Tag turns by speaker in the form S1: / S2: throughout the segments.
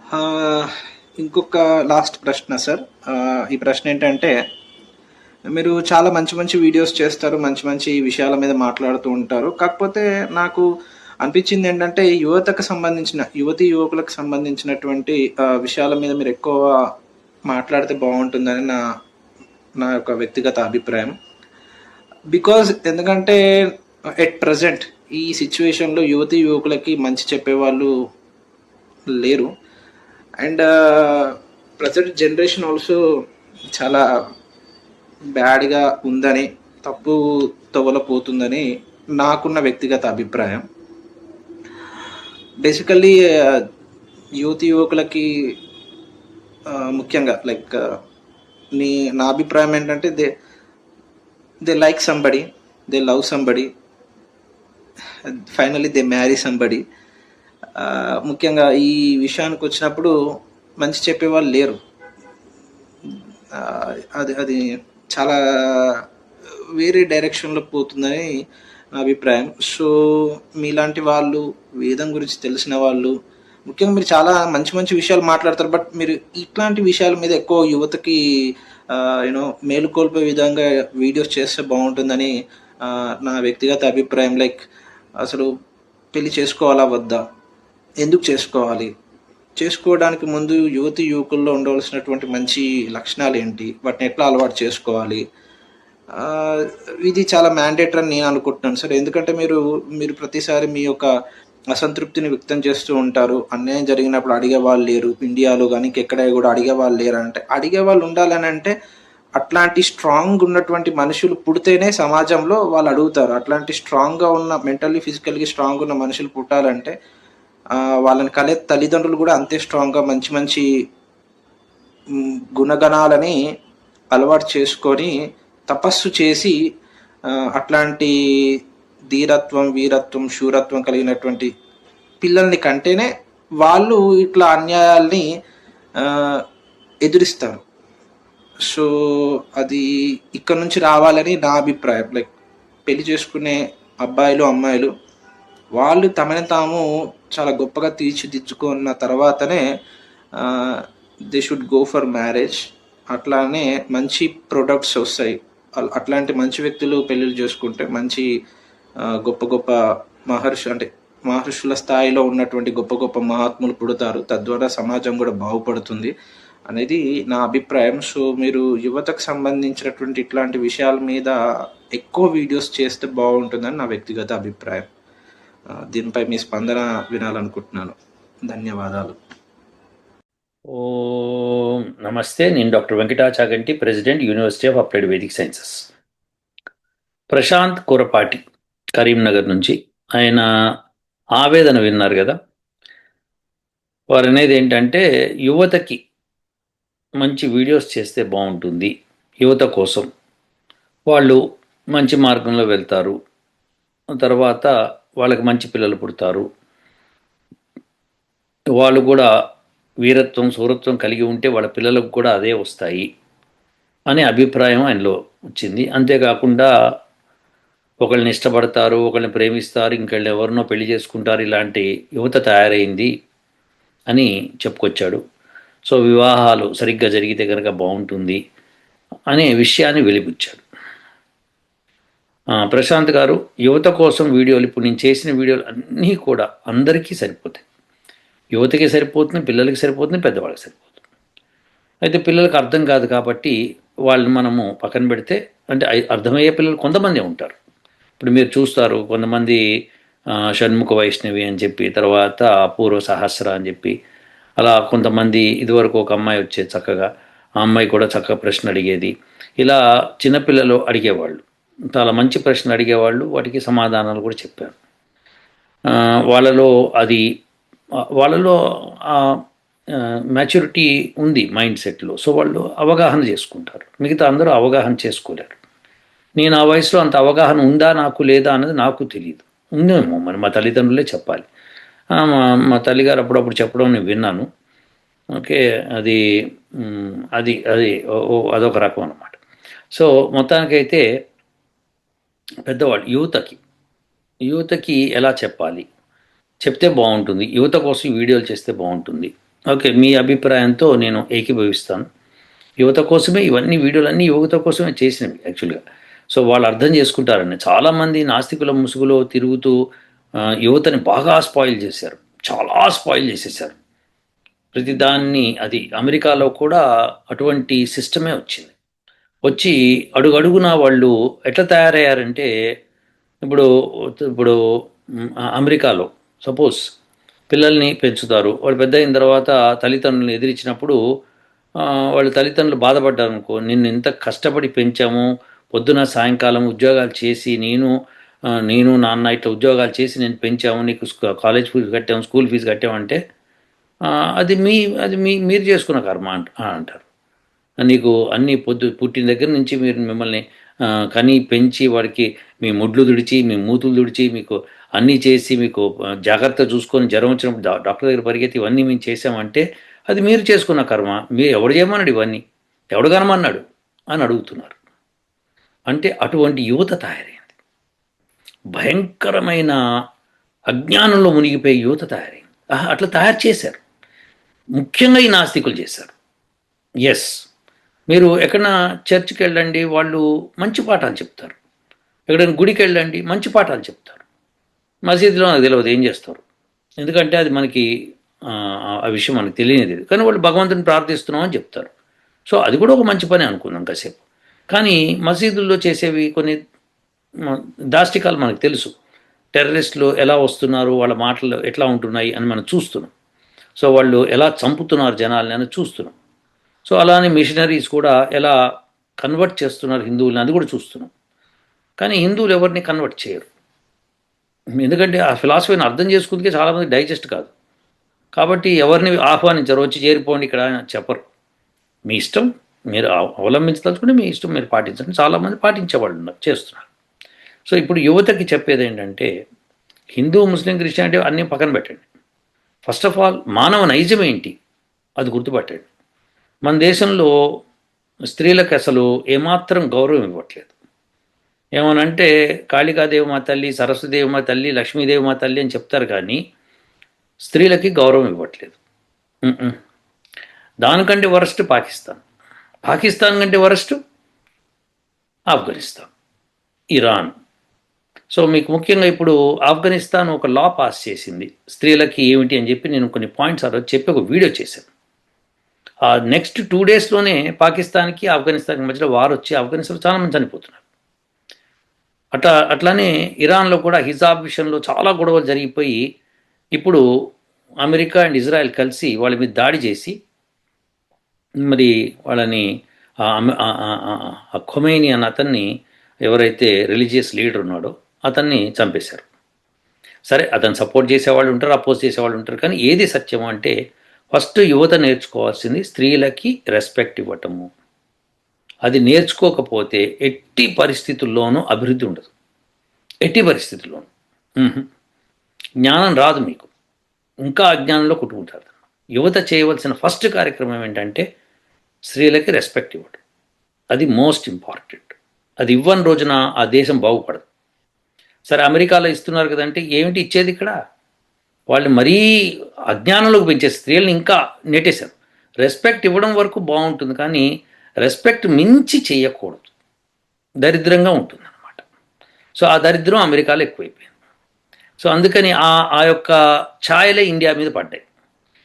S1: ఆహ్, ఇంకొక లాస్ట్ ప్రశ్న సార్. ఈ ప్రశ్న ఏంటంటే, మీరు చాలా మంచి మంచి వీడియోస్ చేస్తారు. మంచి మంచి విషయాల మీద మాట్లాడుతూ ఉంటారు. కాకపోతే నాకు అనిపించిందేంటంటే, యువతకు సంబంధించిన యువకులకు సంబంధించినటువంటి విషయాల మీద మీరెక్కువ మాట్లాడితే బావుంటుందని నా నా యొక్క వ్యక్తిగత అభిప్రాయం. ఎందుకంటే ఎట్ ప్రెజెంట్ ఈ సిట్యుయేషన్‌లో యువకులకి మంచి చెప్పేవాళ్ళు లేరు. అండ్ ప్రెజెంట్ జనరేషన్ ఆల్సో చాలా బ్యాడ్‌గా ఉందని, తప్పు తోవలో పోతుందని నాకున్న వ్యక్తిగత అభిప్రాయం. బేసికల్లీ యువకులకి ముఖ్యంగా లైక్ నా అభిప్రాయం ఏంటంటే they like somebody, they love somebody, finally they marry somebody. ముఖ్యంగా ఈ విషయానికి వచ్చినప్పుడు మంచి చెప్పేవాళ్ళు లేరు. అది అది చాలా వేరే డైరెక్షన్‌లో పోతుందని నా అభిప్రాయం. సో, మీలాంటి వాళ్ళు, వేదం గురించి తెలిసిన వాళ్ళు, ముఖ్యంగా మీరు చాలా మంచి మంచి విషయాలు మాట్లాడతారు. బట్ మీరు ఇట్లాంటి విషయాల మీద ఎక్కువ యువతకి మేలుకొల్పే విధంగా వీడియోస్ చేస్తే బాగుంటుందని నా వ్యక్తిగత అభిప్రాయం. లైక్ అసలు పెళ్లి చేసుకోవాలా వద్దా? ఎందుకు చేసుకోవాలి? చేసుకోవడానికి ముందు యువకుల్లో ఉండవలసినటువంటి మంచి లక్షణాలు ఏంటి? వాటిని ఎట్లా అలవాటు చేసుకోవాలి? ఇది చాలా మ్యాండేటరీ అని నేను అనుకుంటున్నాను సార్. ఎందుకంటే మీరు ప్రతిసారి మీ యొక్క అసంతృప్తిని వ్యక్తం చేస్తూ ఉంటారు. అన్యాయం జరిగినప్పుడు అడిగేవాళ్ళు లేరు. ఇండియాలో గానీ ఇంకెక్కడ కూడా అడిగేవాళ్ళు లేరంటే, అడిగేవాళ్ళు ఉండాలనంటే అట్లాంటి స్ట్రాంగ్ ఉన్నటువంటి మనుషులు పుడితేనే సమాజంలో వాళ్ళు అడుగుతారు. అట్లాంటి స్ట్రాంగ్‌గా ఉన్న మెంటల్లీ, ఫిజికల్‌గా స్ట్రాంగ్ ఉన్న మనుషులు పుట్టాలంటే వాళ్ళని కనే తల్లిదండ్రులు కూడా అంతే స్ట్రాంగ్‌గా మంచి మంచి గుణగణాలని అలవాటు చేసుకొని తపస్సు చేసి అట్లాంటి ధీరత్వం, వీరత్వం, శూరత్వం కలిగినటువంటి పిల్లల్ని కంటేనే వాళ్ళు ఇట్లా అన్యాయాల్ని ఎదురిస్తారు. సో, అది ఇక్కడ నుంచి రావాలని నా అభిప్రాయం. లైక్ పెళ్లి చేసుకునే అబ్బాయిలు, అమ్మాయిలు వాళ్ళు తమని తాము చాలా గొప్పగా తీర్చిదిద్దుకున్న తర్వాతనే they should go for marriage. అట్లానే మంచి ప్రొడక్ట్స్ వస్తాయి. అట్లాంటి మంచి వ్యక్తులు పెళ్ళిళ్ళు చేసుకుంటే మంచి గొప్ప గొప్ప మహర్షుల స్థాయిలో ఉన్నటువంటి గొప్ప గొప్ప మహాత్ములు పుడతారు. తద్వారా సమాజం కూడా బాగుపడుతుంది అనేది నా అభిప్రాయం. సో, మీరు యువతకు సంబంధించినటువంటి ఇట్లాంటి విషయాల మీద ఎక్కువ వీడియోస్ చేస్తే బాగుంటుందని నా వ్యక్తిగత అభిప్రాయం. దీనిపై మీ స్పందన వినాలనుకుంటున్నాను. ధన్యవాదాలు.
S2: ఓం నమస్తే. నేను doctor Venkatachaganti, president, university of applied Vedic sciences. Prashant Kurapati Karimnagar నుంచి ఆయన ఆవేదన విన్నారు కదా. వారు అనేది ఏంటంటే, యువతకి మంచి వీడియోస్ చేస్తే బాగుంటుంది, యువత కోసం వాళ్ళు మంచి మార్గంలో వెళ్తారు, తర్వాత వాళ్ళకి మంచి పిల్లలు పుడతారు, వాళ్ళు కూడా వీరత్వం, శూరత్వం కలిగి ఉంటే వాళ్ళ పిల్లలకు కూడా అదే వస్తాయి అనే అభిప్రాయం ఆయనలో వచ్చింది. అంతేకాకుండా ఒకళ్ళని ఇష్టపడతారు, ఒకళ్ళని ప్రేమిస్తారు, ఇంకెళ్ళు ఎవరినో పెళ్లి చేసుకుంటారు, ఇలాంటి యువత తయారైంది అని చెప్పుకొచ్చాడు. సో, వివాహాలు సరిగ్గా జరిగితే కనుక బాగుంటుంది అనే విషయాన్ని వెలిబుచ్చాడు. ప్రశాంత్ గారు, యువత కోసం వీడియోలు, ఇప్పుడు నేను చేసిన వీడియోలు అన్నీ కూడా అందరికీ సరిపోతాయి. యువతకి సరిపోతుంది, పిల్లలకి సరిపోతుంది, పెద్దవాళ్ళకి సరిపోతుంది. అయితే పిల్లలకు అర్థం కాదు కాబట్టి వాళ్ళని మనము పక్కన పెడితే, అంటే అర్థమయ్యే పిల్లలు కొంతమంది ఉంటారు. ఇప్పుడు మీరు చూస్తారు, కొంతమంది షణ్ముఖ వైష్ణవి అని చెప్పి, తర్వాత అపూర్వ సహస్ర అని చెప్పి, అలా కొంతమంది ఇదివరకు ఒక అమ్మాయి వచ్చేది చక్కగా, ఆ అమ్మాయి కూడా చక్కగా ప్రశ్న అడిగేది. ఇలా చిన్నపిల్లలు అడిగేవాళ్ళు, చాలా మంచి ప్రశ్నలు అడిగేవాళ్ళు, వాటికి సమాధానాలు కూడా చెప్పారు. వాళ్ళలో మ్యాచ్యూరిటీ ఉంది మైండ్ సెట్లో. సో, వాళ్ళు అవగాహన చేసుకుంటారు, మిగతా అందరూ అవగాహన చేసుకోలేరు. నేను ఆ వయసులో అంత అవగాహన ఉందా నాకు, లేదా అన్నది నాకు తెలియదు. ఉందేమో మరి మా తల్లిదండ్రులే చెప్పాలి. మా తల్లిగారు అప్పుడప్పుడు చెప్పడం నేను విన్నాను. ఓకే, అది అది అది అదొక రకం అన్నమాట. సో, మొత్తానికైతే పెద్దవాళ్ళు యువతకి ఎలా చెప్పాలి, చెప్తే బాగుంటుంది, యువత కోసం వీడియోలు చేస్తే బాగుంటుంది ఓకే, మీ అభిప్రాయంతో నేను ఏకీభవిస్తాను. యువత కోసమే ఇవన్నీ వీడియోలన్నీ యువత కోసమే చేసినవి యాక్చువల్గా. సో వాళ్ళు అర్థం చేసుకుంటారండి. చాలామంది నాస్తికుల ముసుగులో తిరుగుతూ యువతని బాగా స్పాయిల్ చేశారు, చాలా స్పాయిల్ చేసేసారు ప్రతిదాన్ని. అది అమెరికాలో కూడా అటువంటి సిస్టమే వచ్చింది. వచ్చి అడుగడుగునా వాళ్ళు ఎట్లా తయారయ్యారంటే, ఇప్పుడు ఇప్పుడు అమెరికాలో సపోజ్ పిల్లల్ని పెంచుతారు. వాళ్ళు పెద్ద అయిన తర్వాత తల్లిదండ్రులను ఎదిరించినప్పుడు వాళ్ళ తల్లిదండ్రులు బాధపడ్డారు అనుకో, నిన్ను ఇంత కష్టపడి పెంచాము, పొద్దున సాయంకాలం ఉద్యోగాలు చేసి నేను నాన్న ఇట్లా ఉద్యోగాలు చేసి నేను పెంచాము, నీకు కాలేజ్ ఫీజు కట్టాము, స్కూల్ ఫీజు కట్టామంటే అది మీరు చేసుకున్న కర్మ అంటారు. నీకు అన్ని పుట్టిన దగ్గర నుంచి మిమ్మల్ని కని పెంచి వాడికి మీ ముడ్లు తుడిచి మీ మూతులు తుడిచి మీకు అన్నీ చేసి మీకు జాగ్రత్త చూసుకొని జ్వరం వచ్చినప్పుడు డాక్టర్ దగ్గర పరిగెత్తి ఇవన్నీ మేము చేసామంటే అది మీరు చేసుకున్న కర్మ. మీరు ఎవడు చేయమన్నాడు ఇవన్నీ, ఎవడు కనమన్నాడు అని అడుగుతున్నారు. అంటే అటువంటి యువత తయారైంది. భయంకరమైన అజ్ఞానంలో మునిగిపోయే యువత తయారైంది. అట్లా తయారు చేశారు. ముఖ్యంగా ఈ నాస్తికులు చేశారు. ఎస్, మీరు ఎక్కడైనా చర్చ్కి వెళ్ళండి, వాళ్ళు మంచి పాఠాలు చెప్తారు. ఎక్కడైనా గుడికి వెళ్ళండి, మంచి పాఠాలు చెప్తారు. మసీదులో నాకు తెలియదు ఏం చేస్తారు, ఎందుకంటే అది మనకి ఆ విషయం మనకు తెలియనిది. కానీ వాళ్ళు భగవంతుని ప్రార్థిస్తున్నాం అని చెప్తారు. సో అది కూడా ఒక మంచి పని అనుకుందాం కాసేపు. కానీ మసీదుల్లో చేసేవి కొన్ని దాష్టికాలు మనకు తెలుసు. టెర్రరిస్టులు ఎలా వస్తున్నారు, వాళ్ళ మాటలు ఎట్లా ఉంటున్నాయి అని మనం చూస్తున్నాం. సో వాళ్ళు ఎలా చంపుతున్నారు జనాల్ని అని చూస్తున్నాం. సో అలానే మిషనరీస్ కూడా ఎలా కన్వర్ట్ చేస్తున్నారు హిందువులని, అది కూడా చూస్తున్నాం. కానీ హిందువులు ఎవరిని కన్వర్ట్ చేయరు, ఎందుకంటే ఆ ఫిలాసఫీని అర్థం చేసుకుంటే చాలామంది డైజెస్ట్ కాదు. కాబట్టి ఎవరిని ఆహ్వానించరు, వచ్చి చేరిపోండి ఇక్కడ చెప్పరు. మీ ఇష్టం, మీరు అవలంబించదలుచుకుంటే మీ ఇష్టం, మీరు పాటించండి. చాలామంది పాటించేవాళ్ళు ఉన్నారు, చేస్తున్నారు. సో ఇప్పుడు యువతకి చెప్పేది ఏంటంటే, హిందూ ముస్లిం క్రిస్టియానిటీ అన్నీ పక్కన పెట్టండి. ఫస్ట్ ఆఫ్ ఆల్ మానవ నైజం ఏంటి అది గుర్తుపట్టండి. మన దేశంలో స్త్రీలకు అసలు ఏమాత్రం గౌరవం ఇవ్వట్లేదు. ఏమనంటే కాళికాదేవి మా తల్లి, సరస్వదేవి మా తల్లి, లక్ష్మీదేవి మా తల్లి అని చెప్తారు, కానీ స్త్రీలకి గౌరవం ఇవ్వట్లేదు. దానికంటే వరస్ట్ పాకిస్తాన్ కంటే వరస్ట్ ఆఫ్ఘనిస్తాన్, ఇరాన్. సో మీకు ముఖ్యంగా ఇప్పుడు ఆఫ్ఘనిస్తాన్ ఒక లా పాస్ చేసింది స్త్రీలకి ఏమిటి అని చెప్పి నేను కొన్ని పాయింట్స్ ఆ రోజు చెప్పి ఒక వీడియో చేశాను. ఆ నెక్స్ట్ 2 డేస్లోనే పాకిస్తాన్కి ఆఫ్ఘనిస్తాన్కి మధ్యలో వార్ వచ్చి ఆఫ్ఘనిస్తాన్లో చాలామంది చనిపోతున్నారు. అట్లానే ఇరాన్లో కూడా హిజాబ్ విషయంలో చాలా గొడవలు జరిగిపోయి ఇప్పుడు అమెరికా అండ్ ఇజ్రాయెల్ కలిసి వాళ్ళ మీద దాడి చేసి మరి వాళ్ళని ఖొమైనీ అన్న అతన్ని, ఎవరైతే రిలీజియస్ లీడర్ ఉన్నాడో అతన్ని చంపేశారు. సరే, అతను సపోర్ట్ చేసేవాళ్ళు ఉంటారు, అపోజ్ చేసేవాళ్ళు ఉంటారు, కానీ ఏది సత్యం అంటే ఫస్ట్ యువత నేర్చుకోవాల్సింది స్త్రీలకి రెస్పెక్ట్ ఇవ్వటము. అది నేర్చుకోకపోతే ఎట్టి పరిస్థితుల్లోనూ అభివృద్ధి ఉండదు, ఎట్టి పరిస్థితుల్లోనూ. జ్ఞానం రాదు మీకు, ఇంకా అజ్ఞానంలో కొట్టుకుంటారు. యువత చేయవలసిన ఫస్ట్ కార్యక్రమం ఏంటంటే స్త్రీలకి రెస్పెక్ట్ ఇవ్వడం. అది మోస్ట్ ఇంపార్టెంట్. అది ఇవ్వని రోజున ఆ దేశం బాగుపడదు. సరే, అమెరికాలో ఇస్తున్నారు కదంటే ఏమిటి ఇచ్చేది ఇక్కడ? వాళ్ళు మరీ అజ్ఞానంలోకి పెంచే స్త్రీలను ఇంకా నెట్టేశారు. రెస్పెక్ట్ ఇవ్వడం వరకు బాగుంటుంది, కానీ రెస్పెక్ట్ మించి చేయకూడదు, దరిద్రంగా ఉంటుంది అన్నమాట. సో ఆ దరిద్రం అమెరికాలో ఎక్కువైపోయింది. సో అందుకని ఆ యొక్క ఛాయలే ఇండియా మీద పడ్డాయి.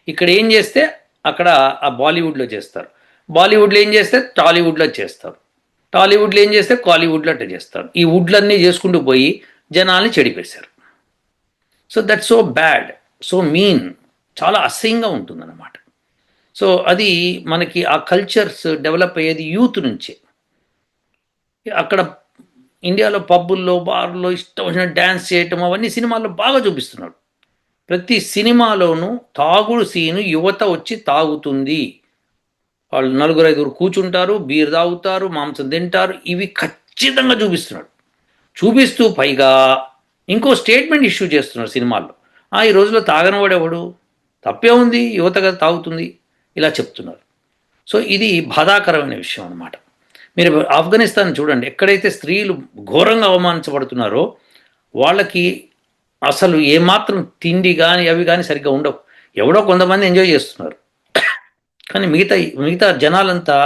S2: ఇక్కడ ఏం చేస్తే అక్కడ ఆ బాలీవుడ్లో చేస్తారు, బాలీవుడ్లో ఏం చేస్తే టాలీవుడ్లో చేస్తారు, టాలీవుడ్లో ఏం చేస్తే కాలీవుడ్లో అట్లా చేస్తారు. ఈ వుడ్లన్నీ చేసుకుంటూ పోయి జనాల్ని చెడిపేశారు. So that's so bad, so mean, చాలా అసహ్యంగా ఉంటుందన్నమాట. సో అది మనకి ఆ కల్చర్స్ డెవలప్ అయ్యేది యూత్ నుంచే. అక్కడ ఇండియాలో పబ్బుల్లో, బార్లో ఇష్టం వచ్చిన డ్యాన్స్ చేయటం అవన్నీ సినిమాల్లో బాగా చూపిస్తున్నాడు. ప్రతి సినిమాలోనూ తాగుడు సీను, యువత వచ్చి తాగుతుంది, వాళ్ళు 4-5 కూర్చుంటారు, బీర్ తాగుతారు, మాంసం తింటారు, ఇవి ఖచ్చితంగా చూపిస్తున్నాడు. చూపిస్తూ పైగా ఇంకో స్టేట్మెంట్ ఇష్యూ చేస్తున్నారు సినిమాల్లో. ఈ రోజులో తాగనవాడెవడు, తప్పే ఉంది, యువత కదా తాగుతుంది, ఇలా చెప్తున్నారు. సో ఇది బాధాకరమైన విషయం అన్నమాట. మీరు ఆఫ్ఘనిస్తాన్ చూడండి, ఎక్కడైతే స్త్రీలు ఘోరంగా అవమానించబడుతున్నారో వాళ్ళకి అసలు ఏమాత్రం తిండి కానీ అవి కానీ సరిగ్గా ఉండవు. ఎవడో కొంతమంది ఎంజాయ్ చేస్తున్నారు, కానీ మిగతా జనాలంతా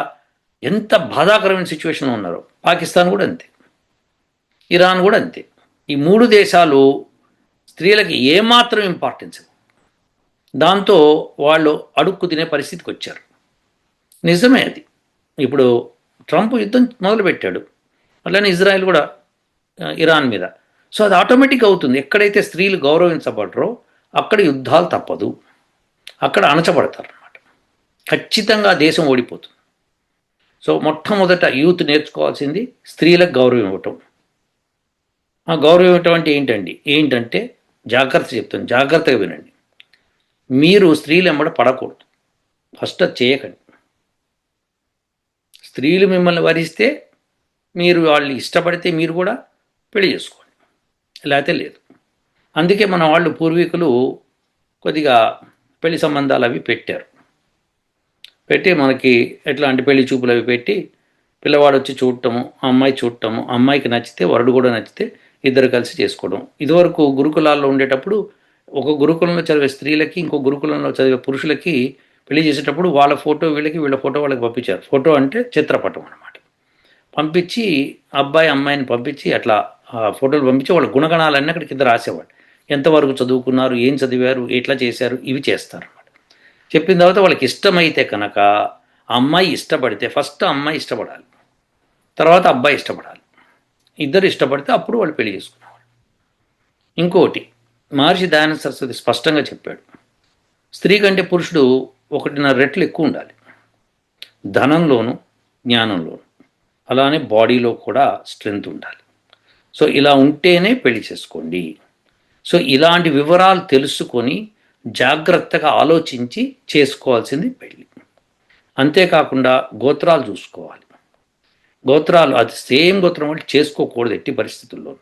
S2: ఎంత బాధాకరమైన సిచ్యువేషన్లో ఉన్నారో. పాకిస్తాన్ కూడా అంతే, ఇరాన్ కూడా అంతే. ఈ 3 దేశాలు స్త్రీలకి ఏమాత్రం ఇంపార్టెన్స్, దాంతో వాళ్ళు అడుక్కు తినే పరిస్థితికి వచ్చారు. నిజమే అది. ఇప్పుడు ట్రంప్ యుద్ధం మొదలుపెట్టాడు, అట్లనే ఇజ్రాయెల్ కూడా ఇరాన్ మీద. సో అది ఆటోమేటిక్ అవుతుంది. ఎక్కడైతే స్త్రీలు గౌరవించబడరో అక్కడ యుద్ధాలు తప్పదు, అక్కడ అణచబడతారు అన్నమాట. ఖచ్చితంగా దేశం ఓడిపోతుంది. సో మొట్టమొదట యూత్ నేర్చుకోవాల్సింది స్త్రీలకు గౌరవం ఇవ్వటం. ఆ గౌరవం ఇవ్వటం అంటే ఏంటంటే జాగ్రత్త చెప్తాను, జాగ్రత్తగా వినండి. మీరు స్త్రీలు వెంబడ పడకూడదు, ఫస్ట్ అది చేయకండి. స్త్రీలు మిమ్మల్ని వరిస్తే మీరు వాళ్ళు ఇష్టపడితే మీరు కూడా పెళ్లి చేసుకోండి, లేకపోతే లేదు. అందుకే మన వాళ్ళు పూర్వీకులు కొద్దిగా పెళ్లి సంబంధాలు అవి పెట్టి మనకి ఎట్లాంటి పెళ్లి చూపులు అవి పెట్టి పిల్లవాడు వచ్చి చూడటము, అమ్మాయి చూడటము, అమ్మాయికి నచ్చితే వరుడు కూడా నచ్చితే ఇద్దరు కలిసి చేసుకోవడం. ఇదివరకు గురుకులాల్లో ఉండేటప్పుడు ఒక గురుకులంలో చదివే స్త్రీలకి ఇంకో గురుకులంలో చదివే పురుషులకి పెళ్లి చేసేటప్పుడు వాళ్ళ ఫోటో వీళ్ళకి, వీళ్ళ ఫోటో వాళ్ళకి పంపించారు. ఫోటో అంటే చిత్రపటం అన్నమాట. పంపించి అబ్బాయి అమ్మాయిని పంపించి అట్లా ఫోటోలు పంపించి వాళ్ళ గుణగణాలన్నీ అక్కడ కింద రాసేవాళ్ళు. ఎంతవరకు చదువుకున్నారు, ఏం చదివారు, ఎట్లా చేశారు, ఇవి చేస్తారు అన్నమాట. చెప్పిన తర్వాత వాళ్ళకి ఇష్టమైతే కనుక అమ్మాయి ఇష్టపడితే ఫస్ట్ అమ్మాయి ఇష్టపడాలి, తర్వాత అబ్బాయి ఇష్టపడాలి. ఇద్దరు ఇష్టపడితే అప్పుడు వాళ్ళు పెళ్లి చేసుకునేవాళ్ళు. ఇంకోటి మహర్షి దయానంద సరస్వతి స్పష్టంగా చెప్పాడు, స్త్రీ కంటే పురుషుడు 1.5 రెట్లు ఎక్కువ ఉండాలి, ధనంలోను జ్ఞానంలోను, అలానే బాడీలో కూడా స్ట్రెంగ్త్ ఉండాలి. సో ఇలా ఉంటేనే పెళ్లి చేసుకోండి. సో ఇలాంటి వివరాలు తెలుసుకొని జాగ్రత్తగా ఆలోచించి చేసుకోవాల్సింది పెళ్ళి. అంతేకాకుండా గోత్రాలు చూసుకోవాలి. గోత్రాలు అది సేమ్ గోత్రం వాళ్ళు చేసుకోకూడదు ఎట్టి పరిస్థితుల్లో.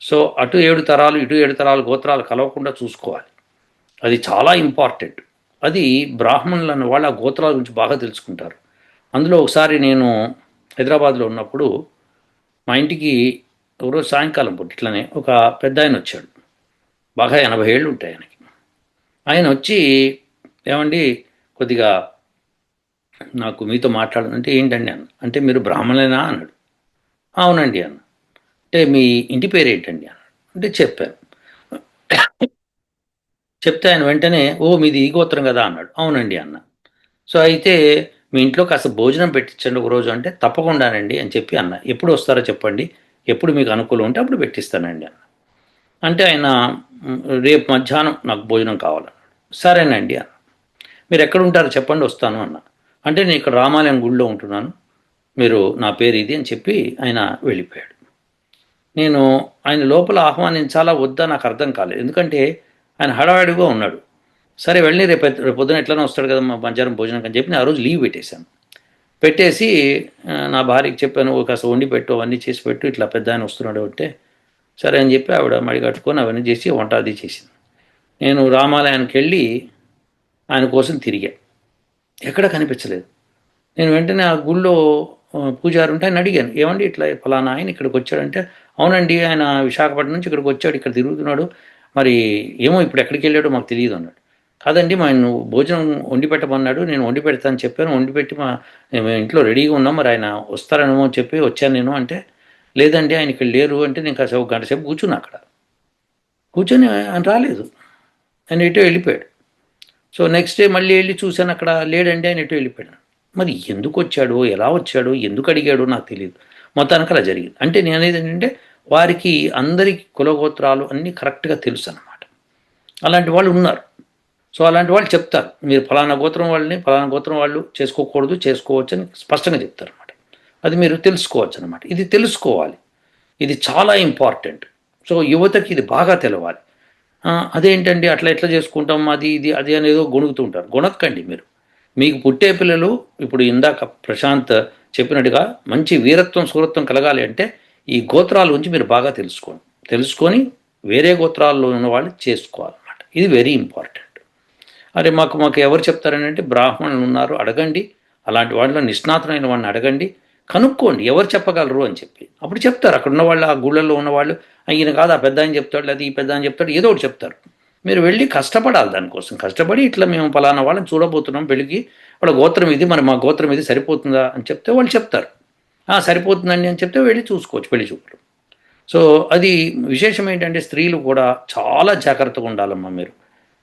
S2: సో అటు 7 తరాలు ఇటు 7 తరాలు గోత్రాలు కలవకుండా చూసుకోవాలి. అది చాలా ఇంపార్టెంట్. అది బ్రాహ్మణులు అన్న వాళ్ళు ఆ గోత్రాల గురించి బాగా తెలుసుకుంటారు. అందులో ఒకసారి నేను హైదరాబాద్లో ఉన్నప్పుడు మా ఇంటికి ఒకరోజు సాయంకాలం పూట ఇట్లనే ఒక పెద్ద ఆయన వచ్చాడు. బాగా 80 ఏళ్ళు ఉంటాయి ఆయనకి. ఆయన వచ్చి, ఏమండి కొద్దిగా నాకు మీతో మాట్లాడాలంటే, ఏంటండి అన్న. అంటే మీరు బ్రాహ్మణులేనా అన్నాడు. అవునండి అన్న. అంటే మీ ఇంటి పేరు ఏంటండి అన్నాడు. అంటే చెప్పాను. చెప్తే ఆయన వెంటనే, ఓ మీది ఈ గోత్రం కదా అన్నాడు. అవునండి అన్న. సో అయితే మీ ఇంట్లో కాస్త భోజనం పెట్టించండి ఒకరోజు అంటే, తప్పకుండానండి అని చెప్పి అన్న. ఎప్పుడు వస్తారో చెప్పండి, ఎప్పుడు మీకు అనుకూలం ఉంటే అప్పుడు పెట్టిస్తానండి అన్న. అంటే ఆయన రేపు మధ్యాహ్నం నాకు భోజనం కావాలన్నాడు. సరేనండి అన్న. మీరు ఎక్కడ ఉంటారో చెప్పండి వస్తాను అన్న. అంటే నేను ఇక్కడ రామాలయం గుడిలో ఉంటున్నాను, మీరు నా పేరు ఇది అని చెప్పి ఆయన వెళ్ళిపోయాడు. నేను ఆయన లోపల ఆహ్వానించాలా వద్దా నాకు అర్థం కాలేదు, ఎందుకంటే ఆయన హడావిడిగా ఉన్నాడు. సరే వెళ్ళి రేపు పొద్దున ఎట్లనే వస్తాడు కదా మా మధ్యాహ్నం భోజనం అని చెప్పి నేను ఆ రోజు లీవ్ పెట్టేసి నా భార్యకి చెప్పాను, కాస్త వండి పెట్టు, అవన్నీ చేసి పెట్టు, ఇట్లా పెద్ద ఆయన వస్తున్నాడు అంటే సరే అని చెప్పి ఆవిడ మడి కట్టుకొని అవన్నీ చేసి వంట అది చేసింది. నేను రామాలయానికి వెళ్ళి ఆయన కోసం తిరిగా, ఎక్కడ కనిపించలేదు. నేను వెంటనే ఆ గుళ్ళో పూజారి ఉంటే ఆయన అడిగాను, ఏమండి ఇట్లా ఫలానా ఆయన ఇక్కడికి వచ్చాడంటే, అవునండి ఆయన విశాఖపట్నం నుంచి ఇక్కడికి వచ్చాడు, ఇక్కడ తిరుగుతున్నాడు, మరి ఏమో ఇప్పుడు ఎక్కడికి వెళ్ళాడో మాకు తెలియదు అన్నాడు. కాదండి మా నువ్వు భోజనం వండి పెట్టమన్నాడు, నేను వండి పెడతాను చెప్పాను, వండి పెట్టి మేము ఇంట్లో రెడీగా ఉన్నాం, మరి ఆయన వస్తారనేమో చెప్పి వచ్చాను నేను అంటే, లేదండి ఆయన ఇక్కడ లేరు అంటే, నేను కాసేపు గంట సేపు కూర్చున్నా అక్కడ. కూర్చొని ఆయన రాలేదు, ఆయన ఎటో వెళ్ళిపోయాడు. సో నెక్స్ట్ డే మళ్ళీ వెళ్ళి చూశాను, అక్కడ లేడండి, ఆయన ఎటో వెళ్ళిపోయాడు. మరి ఎందుకు వచ్చాడో, ఎలా వచ్చాడో, ఎందుకు అడిగాడో నాకు తెలియదు. మొత్తానికి అలా జరిగింది. అంటే నేను అనేది ఏంటంటే వారికి అందరికీ కులగోత్రాలు అన్నీ కరెక్ట్గా తెలుసు అన్నమాట. అలాంటి వాళ్ళు ఉన్నారు. సో అలాంటి వాళ్ళు చెప్తారు, మీరు ఫలానా గోత్రం వాళ్ళని ఫలానా గోత్రం వాళ్ళు చేసుకోకూడదు, చేసుకోవచ్చు అని స్పష్టంగా చెప్తారు అనమాట. అది మీరు తెలుసుకోవచ్చు అనమాట. ఇది తెలుసుకోవాలి, ఇది చాలా ఇంపార్టెంట్. సో యువతకి ఇది బాగా తెలవాలి. అదేంటండి అట్లా ఎట్లా చేసుకుంటాం, అది ఇది అది అనేదో గొణుగుతుంటారు. గొణక్కండి మీరు. మీకు పుట్టే పిల్లలు ఇప్పుడు ఇందాక ప్రశాంత్ చెప్పినట్టుగా మంచి వీరత్వం సూరత్వం కలగాలి అంటే ఈ గోత్రాల గురించి మీరు బాగా తెలుసుకొని వేరే గోత్రాల్లో ఉన్న వాళ్ళు చేసుకోవాలన్నమాట. ఇది వెరీ ఇంపార్టెంట్. అరే మాకు ఎవరు చెప్తారని అంటే, బ్రాహ్మణులు ఉన్నారు అడగండి, అలాంటి వాళ్ళలో నిష్ణాతులైన వాడిని అడగండి, కనుక్కోండి ఎవరు చెప్పగలరు అని చెప్పి. అప్పుడు చెప్తారు అక్కడ ఉన్నవాళ్ళు, ఆ గుళ్ళల్లో ఉన్నవాళ్ళు, ఈయన కాదు ఆ పెద్ద అని చెప్తాడు, లేదా ఈ పెద్ద అని చెప్తాడు, ఏదో ఒకటి చెప్తారు. మీరు వెళ్ళి కష్టపడాలి దానికోసం. కష్టపడి ఇట్లా మేము పలానా వాళ్ళని చూడబోతున్నాం పెళ్ళికి, వాళ్ళ గోత్రం ఇది, మరి మా గోత్రం ఇది సరిపోతుందా అని చెప్తే వాళ్ళు చెప్తారు. సరిపోతుందండి అని చెప్తే వెళ్ళి చూసుకోవచ్చు పెళ్లి చూపులు. సో అది విశేషం ఏంటంటే స్త్రీలు కూడా చాలా జాగ్రత్తగా ఉండాలమ్మా మీరు.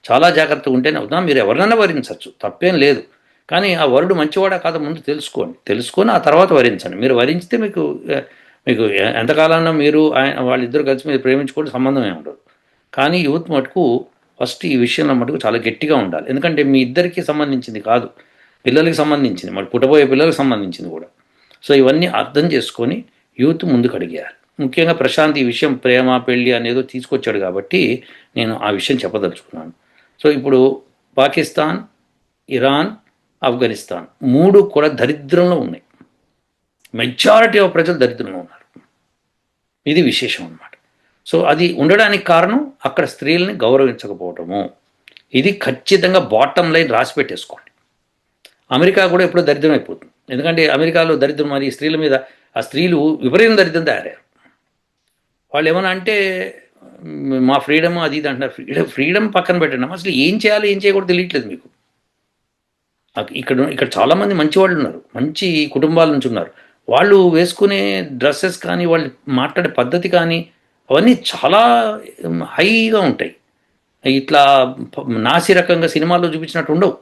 S2: చాలా జాగ్రత్తగా ఉంటేనే అవుతుందా. మీరు ఎవరినైనా వరించవచ్చు, తప్పేం లేదు. కానీ ఆ వరుడు మంచివాడా కాదా ముందు తెలుసుకోండి. తెలుసుకొని ఆ తర్వాత వరించండి. మీరు వరించితే మీకు మీకు ఎంతకాలన్నా మీరు వాళ్ళిద్దరు కలిసి మీరు ప్రేమించుకోవడం సంబంధం ఏమి ఉండదు. కానీ యూత్ మటుకు ఫస్ట్ ఈ విషయంలో మటుకు చాలా గట్టిగా ఉండాలి. ఎందుకంటే మీ ఇద్దరికి సంబంధించింది కాదు, పిల్లలకి సంబంధించింది, మరి పుట్టబోయే పిల్లలకు సంబంధించింది కూడా. సో ఇవన్నీ అర్థం చేసుకొని యూత్ ముందుకు అడిగేయాలి. ముఖ్యంగా ప్రశాంత్ ఈ విషయం ప్రేమ పెళ్ళి అనేదో తీసుకొచ్చాడు కాబట్టి నేను ఆ విషయం చెప్పదలుచుకున్నాను. సో ఇప్పుడు పాకిస్తాన్, ఇరాన్, ఆఫ్ఘనిస్తాన్ 3 కూడా దరిద్రంలో ఉన్నాయి. మెజారిటీ ఆఫ్ ప్రజలు దరిద్రంలో ఉన్నారు. ఇది విశేషం అన్నమాట. సో అది ఉండడానికి కారణం అక్కడ స్త్రీలని గౌరవించకపోవటము. ఇది ఖచ్చితంగా బాటమ్ లైన్ రాసి పెట్టేసుకోండి. అమెరికా కూడా ఎప్పుడో దరిద్రం అయిపోతుంది. ఎందుకంటే అమెరికాలో దరిద్రం మరి స్త్రీల మీద, ఆ స్త్రీలు విపరీతం దరిద్రం తయారయ్యారు. వాళ్ళు ఏమన్నా అంటే మా ఫ్రీడమ్ అది ఇది అంటున్నారు. ఫ్రీడమ్ పక్కన పెట్టండి, అసలు ఏం చేయాలి ఏం చేయకూడదు తెలియట్లేదు మీకు. ఇక్కడ చాలామంది మంచి వాళ్ళు ఉన్నారు, మంచి కుటుంబాల నుంచి ఉన్నారు. వాళ్ళు వేసుకునే డ్రెస్సెస్ కానీ, వాళ్ళు మాట్లాడే పద్ధతి కానీ అవన్నీ చాలా హైగా ఉంటాయి. ఇట్లా నాసి రకంగా సినిమాల్లో చూపించినట్టు ఉండవు.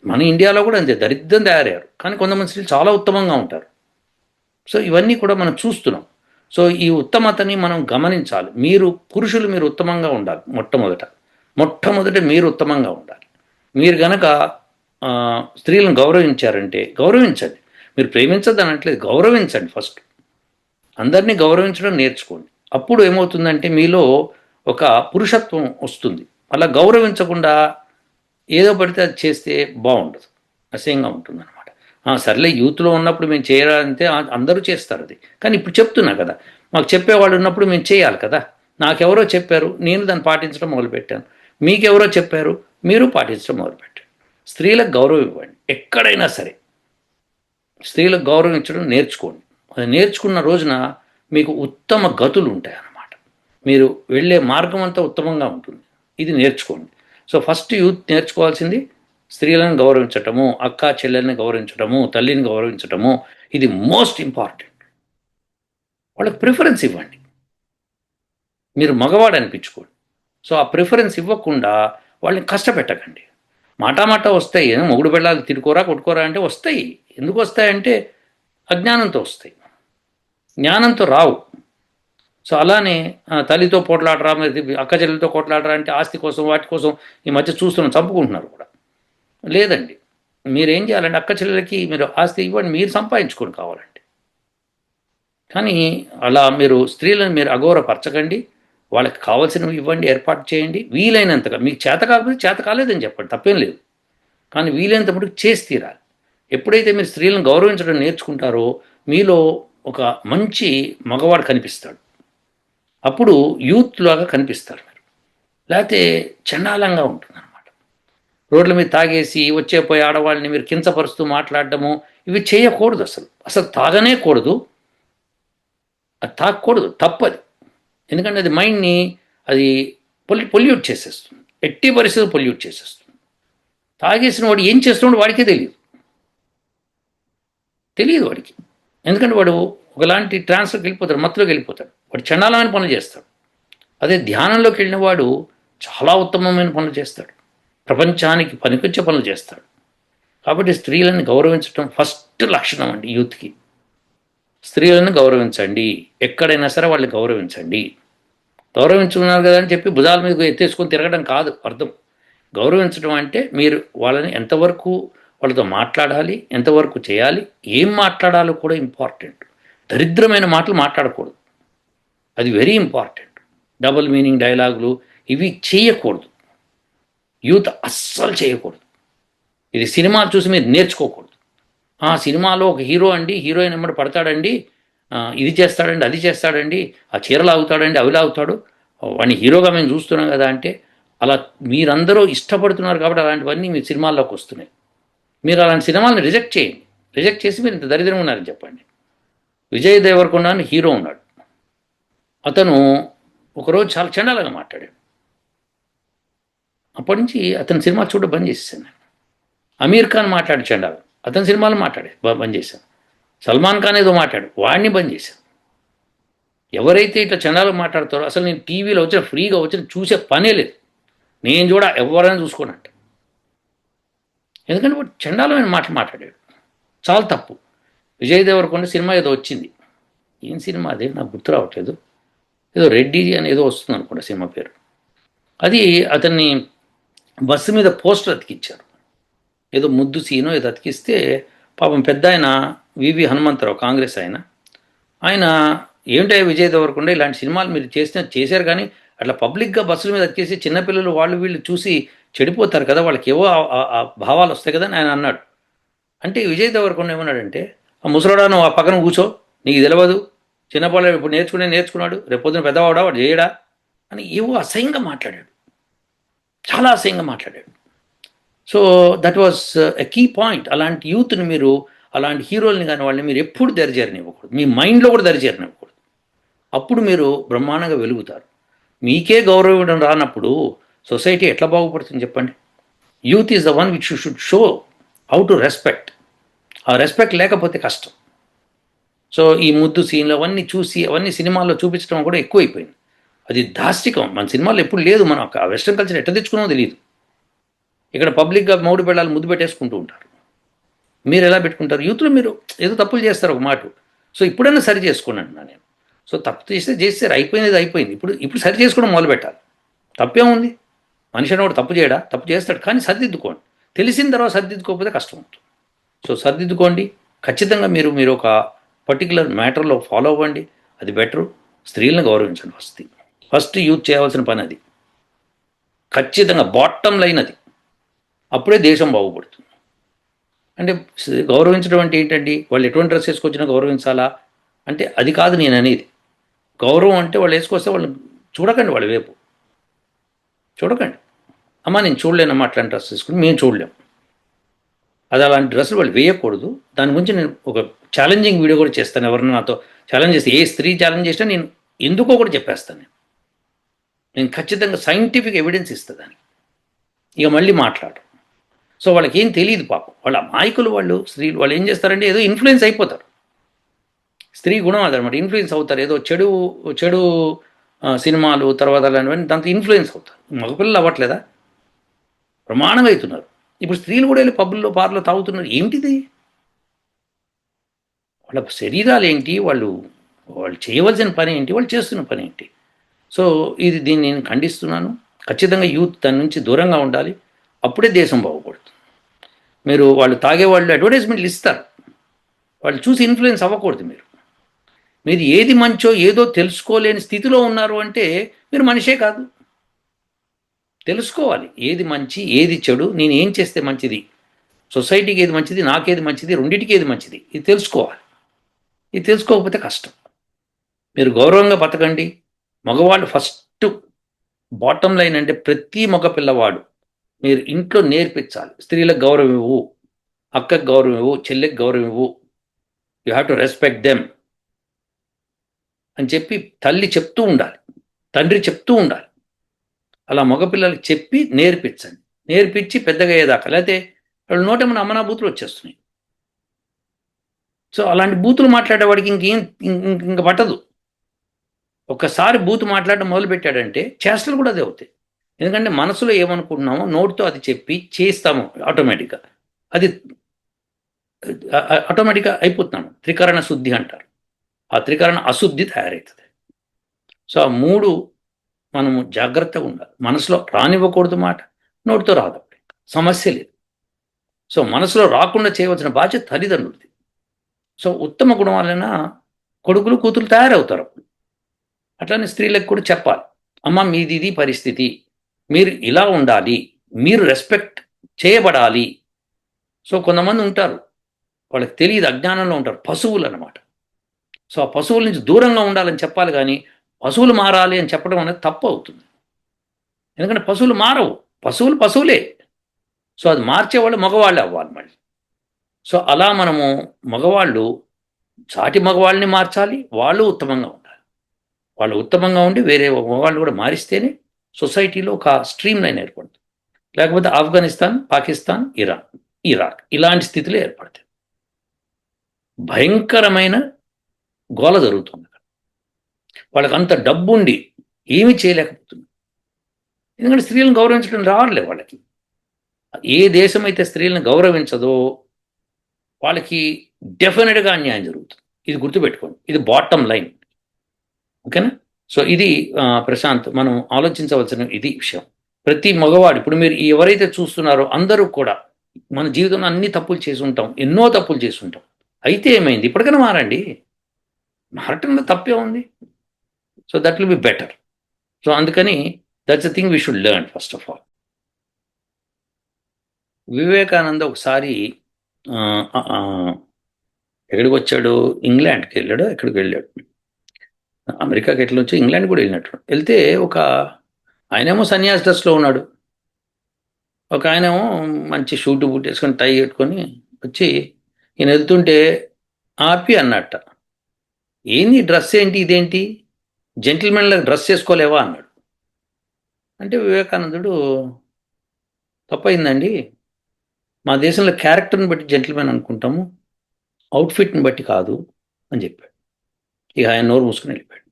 S2: మన ఇండియాలో కూడా అంతే దరిద్రం తయారయ్యారు. కానీ కొంతమంది స్త్రీలు చాలా ఉత్తమంగా ఉంటారు. సో ఇవన్నీ కూడా మనం చూస్తున్నాం. సో ఈ ఉత్తమతని మనం గమనించాలి. పురుషులు మీరు ఉత్తమంగా ఉండాలి. మొట్టమొదట మీరు ఉత్తమంగా ఉండాలి. మీరు గనక స్త్రీలను గౌరవించారంటే గౌరవించండి. మీరు ప్రేమించద్దు అనట్లేదు, గౌరవించండి. ఫస్ట్ అందరినీ గౌరవించడం నేర్చుకోండి. అప్పుడు ఏమవుతుందంటే మీలో ఒక పురుషత్వం వస్తుంది. అలా గౌరవించకుండా ఏదో పడితే అది చేస్తే బాగుండదు, అసహ్యంగా ఉంటుంది అనమాట. సర్లే యూత్లో ఉన్నప్పుడు మేము చేయాలంటే అందరూ చేస్తారు అది. కానీ ఇప్పుడు చెప్తున్నా కదా, మాకు చెప్పేవాళ్ళు ఉన్నప్పుడు మేము చేయాలి కదా. నాకెవరో చెప్పారు, నేను దాన్ని పాటించడం మొదలుపెట్టాను. మీకెవరో చెప్పారు, మీరు పాటించడం మొదలుపెట్టారు. స్త్రీలకు గౌరవం ఇవ్వండి. ఎక్కడైనా సరే స్త్రీలకు గౌరవించడం నేర్చుకోండి. అది నేర్చుకున్న రోజున మీకు ఉత్తమ గతులు ఉంటాయి అన్నమాట. మీరు వెళ్ళే మార్గం అంతా ఉత్తమంగా ఉంటుంది. ఇది నేర్చుకోండి. సో ఫస్ట్ యూత్ నేర్చుకోవాల్సింది స్త్రీలను గౌరవించటము, అక్క చెల్లెల్ని గౌరవించటము, తల్లిని గౌరవించటము. ఇది మోస్ట్ ఇంపార్టెంట్. వాళ్ళకి ప్రిఫరెన్స్ ఇవ్వండి. మీరు మగవాడు అనిపించుకోండి. సో ఆ ప్రిఫరెన్స్ ఇవ్వకుండా వాళ్ళని కష్టపెట్టకండి. మాట వస్తాయి. మొగుడు పెళ్ళాలి తిరుకోరా కొట్టుకోరా అంటే వస్తాయి. ఎందుకు వస్తాయంటే అజ్ఞానంతో వస్తాయి, జ్ఞానంతో రావు. సో అలానే తల్లితో పోట్లాడరా, అక్క చెల్లెలతో కొట్లాడరా అంటే ఆస్తి కోసం వాటి కోసం ఈ మధ్య చూస్తున్నాం, చంపుకుంటున్నారు కూడా. లేదండి, మీరేం చేయాలంటే అక్క చెల్లెలకి మీరు ఆస్తి ఇవ్వండి, మీరు సంపాదించుకోండి కావాలంటే. కానీ అలా మీరు స్త్రీలను మీరు అగౌరవపరచకండి. వాళ్ళకి కావాల్సినవి ఇవ్వండి, ఏర్పాటు చేయండి. వీలైనంతగా మీకు చేత కాకపోతే చేత కాలేదని చెప్పండి, తప్పేం లేదు. కానీ వీలైనంత మటుకు చేసి తీరాలి. ఎప్పుడైతే మీరు స్త్రీలను గౌరవించడం నేర్చుకుంటారో మీలో ఒక మంచి మగవాడు కనిపిస్తాడు. అప్పుడు యూత్ లాగా కనిపిస్తారు మీరు. లేకపోతే చండాలంగా ఉంటుందన్నమాట. రోడ్ల మీద తాగేసి వచ్చేపోయే ఆడవాళ్ళని మీరు కించపరుస్తూ మాట్లాడడము ఇవి చేయకూడదు. అసలు తాగనే కూడదు. అది తాగకూడదు, తప్పది. ఎందుకంటే అది మైండ్ని అది పొల్యూట్ చేసేస్తుంది. ఎట్టి పరిస్థితులు పొల్యూట్ చేసేస్తుంది. తాగేసిన వాడు ఏం చేస్తున్నాడు వాడికే తెలియదు వాడికి. ఎందుకంటే వాడు ఒకలాంటి ట్రాన్స్లోకి వెళ్ళిపోతాడు, మత్తులోకి వెళ్ళిపోతాడు. వాడు చండాలమైన పనులు చేస్తాడు. అదే ధ్యానంలోకి వెళ్ళిన వాడు చాలా ఉత్తమమైన పనులు చేస్తాడు, ప్రపంచానికి పనికొచ్చే పనులు చేస్తాడు. కాబట్టి స్త్రీలను గౌరవించడం ఫస్ట్ లక్షణం అండి యూత్కి. స్త్రీలను గౌరవించండి. ఎక్కడైనా సరే వాళ్ళని గౌరవించండి. గౌరవించుకున్నారు కదా అని చెప్పి భుజాల మీద ఎత్తేసుకొని తిరగడం కాదు అర్థం. గౌరవించడం అంటే మీరు వాళ్ళని ఎంతవరకు వాళ్ళతో మాట్లాడాలి, ఎంతవరకు చేయాలి, ఏం మాట్లాడాలో కూడా ఇంపార్టెంట్. దరిద్రమైన మాటలు మాట్లాడకూడదు, అది వెరీ ఇంపార్టెంట్. డబుల్ మీనింగ్ డైలాగులు ఇవి చేయకూడదు. యూత్ అస్సలు చేయకూడదు. ఇది సినిమాలు చూసి మీరు నేర్చుకోకూడదు. సినిమాలో ఒక హీరో అండి, హీరోయిన్ ఎమ్మడి పడతాడండి, ఇది చేస్తాడండి, అది చేస్తాడండి, ఆ చీరలు లాగుతాడండి, అవి లాగుతాడు, వాడిని హీరోగా మేము చూస్తున్నాం కదా అంటే, అలా మీరందరూ ఇష్టపడుతున్నారు కాబట్టి అలాంటివన్నీ మీ సినిమాల్లోకి వస్తున్నాయి. మీరు అలాంటి సినిమాలను రిజెక్ట్ చేయండి. రిజెక్ట్ చేసి మీరు ఇంత దరిద్రం ఉన్నారని చెప్పండి. విజయ్ దేవరకొండ అని హీరో ఉన్నాడు. అతను ఒకరోజు చాలా చండాలంగా మాట్లాడాడు. అప్పటి నుంచి అతని సినిమా చూడడం బంద్ చేసేసాను నేను. అమీర్ ఖాన్ మాట్లాడి చండాలు, అతని సినిమాలు మాట్లాడే బంద్ చేశాను. సల్మాన్ ఖాన్ ఏదో మాట్లాడు, వాడిని బంద్ చేశాను. ఎవరైతే ఇట్లా చండాలు మాట్లాడతారో అసలు నేను టీవీలో వచ్చిన ఫ్రీగా వచ్చిన చూసే పనే లేదు. నేను చూడ ఎవరైనా చూసుకోనంట. ఎందుకంటే వాడు చండాలమైన మాటలు మాట్లాడాడు, చాలా తప్పు. విజయ్ దేవరకొండ సినిమా ఏదో వచ్చింది, ఏం సినిమా అదే నాకు గుర్తు రావట్లేదు, ఏదో రెడ్డి అని ఏదో వస్తుంది అనుకోండి సినిమా పేరు. అది అతన్ని బస్సు మీద పోస్టర్ అతికిచ్చారు, ఏదో ముద్దు సీనో ఏదో అతికిస్తే పాపం పెద్ద ఆయన వివి హనుమంతరావు కాంగ్రెస్ ఆయన ఏంటో విజయ్ దేవరకొండ ఇలాంటి సినిమాలు మీరు చేశారు కానీ అట్లా పబ్లిక్గా బస్సుల మీద అతికేసి చిన్నపిల్లలు వాళ్ళు వీళ్ళు చూసి చెడిపోతారు కదా, వాళ్ళకి ఏవో ఆ భావాలు వస్తాయి కదా అని ఆయన అన్నాడు. అంటే విజయ్ దేవరకొండ ఏమన్నాడంటే, ఆ ముసలోడా నువ్వు ఆ పక్కన కూర్చో, నీకు తెలియదు, చిన్నపిల్లలు ఇప్పుడు నేర్చుకున్నాడు, రేపు పొద్దున పెద్దవాడా వాడు చేయడా అని ఏవో అసహ్యంగా మాట్లాడాడు, చాలా అసహ్యంగా మాట్లాడాడు. So that was a key point. అలాంటి యూత్ని మీరు, అలాంటి హీరోల్ని కానీ వాళ్ళని మీరు ఎప్పుడు దరిచేరనివ్వకూడదు, మీ మైండ్లో కూడా దరిచేరనివ్వకూడదు. అప్పుడు మీరు బ్రహ్మాండంగా వెలుగుతారు. మీకే గౌరవం ఇవ్వడం రానప్పుడు సొసైటీ ఎట్లా బాగుపడుతుంది చెప్పండి? Youth is the one which you should show how to respect. ఆ రెస్పెక్ట్ లేకపోతే కష్టం. సో ఈ ముద్దు సీన్లు అవన్నీ చూసి అవన్నీ సినిమాల్లో చూపించడం కూడా ఎక్కువైపోయింది. అది దాష్టికం. మన సినిమాల్లో ఎప్పుడు లేదు. మనం ఆ వెస్ట్రన్ కల్చర్ ఎట్లా తెచ్చుకున్నామో తెలియదు. ఇక్కడ పబ్లిక్గా మౌడి పెళ్ళాలు ముద్దు పెట్టేసుకుంటూ ఉంటారు. మీరు ఎలా పెట్టుకుంటారు? యూత్లో మీరు ఏదో తప్పులు చేస్తారు ఒక మాట. సో ఇప్పుడైనా సరి చేసుకోండి అంటున్నాను నేను. సో తప్పు చేస్తారు, అయిపోయింది. ఇప్పుడు సరి చేసుకోవడం మొదలు పెట్టాలి. తప్పేముంది? మనిషి అనేవాడు తప్పు చేయడా? తప్పు చేస్తాడు, కానీ సర్దిద్దుకోండి. తెలిసిన తర్వాత సర్దిద్దుకోకపోతే కష్టం అవుతుంది. సో సర్దిద్దుకోండి. ఖచ్చితంగా మీరు ఒక పర్టికులర్ మ్యాటర్లో ఫాలో అవ్వండి, అది బెటరు. స్త్రీలను గౌరవించండి. ఫస్ట్ యూత్ చేయవలసిన పని అది. ఖచ్చితంగా బాటమ్ లైన్ అది. అప్పుడే దేశం బాగుపడుతుంది. అంటే గౌరవించడం అంటే ఏంటండి? వాళ్ళు ఎటువంటి డ్రెస్ వేసుకొచ్చినా గౌరవించాలా అంటే అది కాదు నేను అనేది. గౌరవం అంటే వాళ్ళు వేసుకొస్తే వాళ్ళు చూడకండి, వాళ్ళ వైపు చూడకండి. అమ్మ నేను చూడలేనమ్మా అట్లాంటి డ్రెస్ వేసుకుని, మేము చూడలేము. అది అలాంటి డ్రెస్సులు వాళ్ళు వేయకూడదు. దాని గురించి నేను ఒక ఛాలెంజింగ్ వీడియో కూడా చేస్తాను. ఎవరైనా నాతో ఛాలెంజ్ చేస్తే, ఏ స్త్రీ ఛాలెంజ్ చేసినా నేను ఎందుకో కూడా చెప్పేస్తాను. నేను ఖచ్చితంగా సైంటిఫిక్ ఎవిడెన్స్ ఇస్తాను దానికి. ఇక మళ్ళీ మాట్లాడరు. సో వాళ్ళకి ఏం తెలియదు పాపం. వాళ్ళ అమాయకులు, స్త్రీలు వాళ్ళు ఏం చేస్తారంటే ఏదో ఇన్ఫ్లుయెన్స్ అయిపోతారు. స్త్రీ గుణం అదనమాట, ఇన్ఫ్లుయెన్స్ అవుతారు. ఏదో చెడు సినిమాలు తర్వాత అలాంటివన్నీ దాంతో ఇన్ఫ్లుయెన్స్ అవుతారు. మగపిల్లలు అవ్వట్లేదా? ప్రమాణంగా అవుతున్నారు. ఇప్పుడు స్త్రీలు కూడా వెళ్ళి పబ్బుల్లో పార్లో తాగుతున్నారు. ఏమిటిది? వాళ్ళ శరీరాలు ఏంటి, వాళ్ళు చేయవలసిన పని ఏంటి, వాళ్ళు చేస్తున్న పని ఏంటి? సో దీన్ని నేను ఖండిస్తున్నాను. ఖచ్చితంగా యూత్ దాని నుంచి దూరంగా ఉండాలి. అప్పుడే దేశం బాగుపడుతుంది. వాళ్ళు తాగేవాళ్ళు అడ్వర్టైజ్మెంట్లు ఇస్తారు, వాళ్ళు చూసి ఇన్ఫ్లుయెన్స్ అవ్వకూడదు. మీరు ఏది మంచో ఏదో తెలుసుకోలేని స్థితిలో ఉన్నారు అంటే మీరు మనిషే కాదు. తెలుసుకోవాలి ఏది మంచి ఏది చెడు, నేను ఏం చేస్తే మంచిది, సొసైటీకి ఏది మంచిది, నాకేది మంచిది, రెండింటికి ఏది మంచిది, ఇది తెలుసుకోవాలి. ఇది తెలుసుకోకపోతే కష్టం. మీరు గౌరవంగా బతకండి. మగవాళ్ళు ఫస్ట్ బాటమ్ లైన్ అంటే ప్రతి మగ పిల్లవాడు మీరు ఇంట్లో నేర్పించాలి. స్త్రీలకు గౌరవం ఇవ్వు, అక్కకు గౌరవం ఇవ్వు, చెల్లెకి గౌరవం ఇవ్వు, you have to respect them అని చెప్పి తల్లి చెప్తూ ఉండాలి, తండ్రి చెప్తూ ఉండాలి. అలా మగపిల్లలకి చెప్పి నేర్పించండి. నేర్పించి పెద్దగా అయ్యేదాకా. లేకపోతే వాళ్ళు నోటేమన్నా అమ్మనా బూతులు వచ్చేస్తున్నాయి. సో అలాంటి బూతులు మాట్లాడేవాడికి ఇంక పట్టదు. ఒక్కసారి బూతు మాట్లాడడం మొదలుపెట్టాడంటే చేష్టలు కూడా అదే అవుతాయి. ఎందుకంటే మనసులో ఏమనుకుంటున్నామో నోటితో అది చెప్పి చేస్తాము ఆటోమేటిక్గా. అది ఆటోమేటిక్గా అయిపోతున్నాము. త్రికరణ శుద్ధి అంటారు. ఆ త్రికరణ అశుద్ధి తయారవుతుంది. సో ఆ మూడు మనము జాగ్రత్తగా ఉండాలి. మనసులో రానివ్వకూడదు మాట, నోటితో రాదు, సమస్య లేదు. సో మనసులో రాకుండా చేయవలసిన బాధ్యత తల్లిదండ్రులది. సో ఉత్తమ గుణం వలన కొడుకులు కూతురు తయారవుతారు. అట్లానే స్త్రీలకు కూడా చెప్పాలి, అమ్మ మీది ఇది పరిస్థితి, మీరు ఇలా ఉండాలి, మీరు రెస్పెక్ట్ చేయబడాలి. సో కొంతమంది ఉంటారు, వాళ్ళకి తెలియదు, అజ్ఞానంలో ఉంటారు, పశువులు అన్నమాట. సో ఆ పశువుల నుంచి దూరంగా ఉండాలని చెప్పాలి, కానీ పశువులు మారాలి అని చెప్పడం అనేది తప్పు అవుతుంది. ఎందుకంటే పశువులు మారవు, పశువులే. సో అది మార్చేవాళ్ళు మగవాళ్ళే అవ్వాలి మళ్ళీ. సో అలా మనము మగవాళ్ళు సాటి మగవాళ్ళని మార్చాలి, వాళ్ళు ఉత్తమంగా ఉండాలి. వాళ్ళు ఉత్తమంగా ఉండి వేరే మగవాళ్ళు కూడా మారిస్తేనే సొసైటీలో ఒక స్ట్రీమ్ లైన్ ఏర్పడుతుంది. లేకపోతే ఆఫ్ఘనిస్తాన్, పాకిస్తాన్, ఇరాక్ ఇలాంటి స్థితిలో ఏర్పడతాయి. భయంకరమైన గోల జరుగుతుంది. వాళ్ళకి అంత డబ్బుండి ఏమీ చేయలేకపోతున్నారు. ఎందుకంటే స్త్రీలను గౌరవించడం రావట్లేదు వాళ్ళకి. ఏ దేశం అయితే స్త్రీలను గౌరవించదో వాళ్ళకి డెఫినెట్గా అన్యాయం జరుగుతుంది. ఇది గుర్తుపెట్టుకోండి. ఇది బాటమ్ లైన్. ఓకేనా? సో ఇది ప్రశాంత్ మనం ఆలోచించవలసిన ఇది విషయం. ప్రతి మగవాడు ఇప్పుడు మీరు ఎవరైతే చూస్తున్నారో అందరూ కూడా మన జీవితంలో అన్ని తప్పులు చేసి ఉంటాం, ఎన్నో తప్పులు చేసి ఉంటాం. అయితే ఏమైంది? ఇప్పటికైనా మారండి. మారటంలో తప్పే ఉంది. So that will be better. So అందుకని that's the thing we should learn first of all. Vivekananda ఒకసారి ఎక్కడికి వచ్చాడు? ఇంగ్లాండ్కి వెళ్ళాడు. ఎక్కడికి వెళ్ళాడు? అమెరికాకి ఎట్లా వచ్చి ఇంగ్లాండ్ కూడా వెళ్ళినట్టు వెళ్తే ఒక ఆయనేమో సన్యాసి డ్రెస్లో ఉన్నాడు. ఒక ఆయనేమో మంచి షూటు బూట్ వేసుకొని టై కట్టుకొని వచ్చి ఈయన వెళ్తుంటే ఆపి అన్నట్ట, ఏంది డ్రెస్ ఏంటి, ఇదేంటి జెంటిల్మెన్లకు డ్రెస్ చేసుకోలేవా అన్నాడు. అంటే వివేకానందుడు, తప్పైందండి, మా దేశంలో క్యారెక్టర్ని బట్టి జెంటిల్మెన్ అనుకుంటాము, అవుట్ఫిట్ని బట్టి కాదు అని చెప్పాడు. ఇక ఆయన నోరు మూసుకుని వెళ్ళిపోయాడు.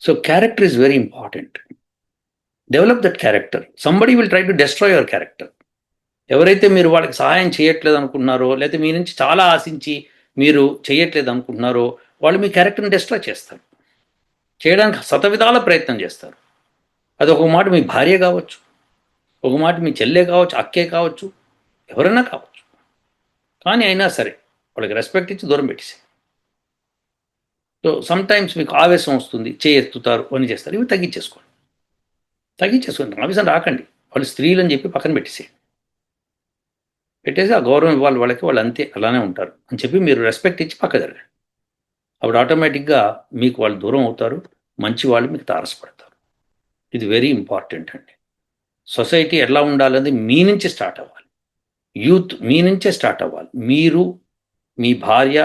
S2: So character is very important. Develop that character. Somebody will try to destroy your character. ఎవరైతే మీరు వాళ్ళకి సహాయం చేయట్లేదు అనుకుంటున్నారో, లేకపోతే మీ నుంచి చాలా ఆశించి మీరు చేయట్లేదు అనుకుంటున్నారో, వాళ్ళు మీ క్యారెక్టర్ని డెస్ట్రాయ్ చేస్తారు, చేయడానికి శతవిధాల ప్రయత్నం చేస్తారు. అది ఒక మాట మీ భార్య కావచ్చు, ఒక మాట మీ చెల్లె కావచ్చు, అక్కే కావచ్చు, ఎవరైనా కావచ్చు. కానీ అయినా సరే వాళ్ళకి రెస్పెక్ట్ ఇచ్చి దూరం పెట్టేసి. సో సమ్ టైమ్స్ మీకు ఆవేశం వస్తుంది, చేయెత్తుతారు, అని చేస్తారు. ఇవి తగ్గించేసుకోండి. ఆవేశం రాకండి. వాళ్ళు స్త్రీలు అని చెప్పి పక్కన పెట్టేసి ఆ గౌరవం ఇవ్వాలి వాళ్ళకి, వాళ్ళు అంతే అలానే ఉంటారు అని చెప్పి మీరు రెస్పెక్ట్ ఇచ్చి పక్క జరగండి. అప్పుడు ఆటోమేటిక్గా మీకు వాళ్ళు దూరం అవుతారు, మంచి వాళ్ళు మీకు తారసపడతారు. ఇది వెరీ ఇంపార్టెంట్ అండి. సొసైటీ ఎలా ఉండాలనేది మీ నుంచి స్టార్ట్ అవ్వాలి. యూత్ మీ నుంచే స్టార్ట్ అవ్వాలి. మీరు, మీ భార్య,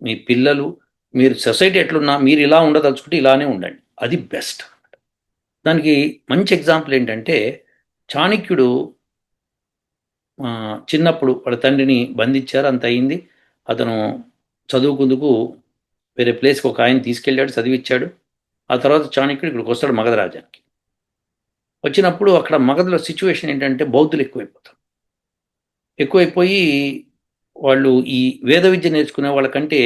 S2: మీ పిల్లలు, మీరు సొసైటీ ఎట్లున్నా మీరు ఇలా ఉండదలుచుకుంటే ఇలానే ఉండండి. అది బెస్ట్. దానికి మంచి ఎగ్జాంపుల్ ఏంటంటే, చాణక్యుడు చిన్నప్పుడు వాళ్ళ తండ్రిని బంధించారు, అంత అయింది. అతను చదువుకుందుకు వేరే ప్లేస్కి ఒక ఆయన తీసుకెళ్ళాడు, చదివిచ్చాడు. ఆ తర్వాత చాణక్యుడు ఇక్కడికి వస్తాడు మగధ రాజ్యానికి. వచ్చినప్పుడు అక్కడ మగధలో సిచ్యువేషన్ ఏంటంటే బౌద్ధులు ఎక్కువైపోయి వాళ్ళు ఈ వేద విద్య నేర్చుకునే వాళ్ళకంటే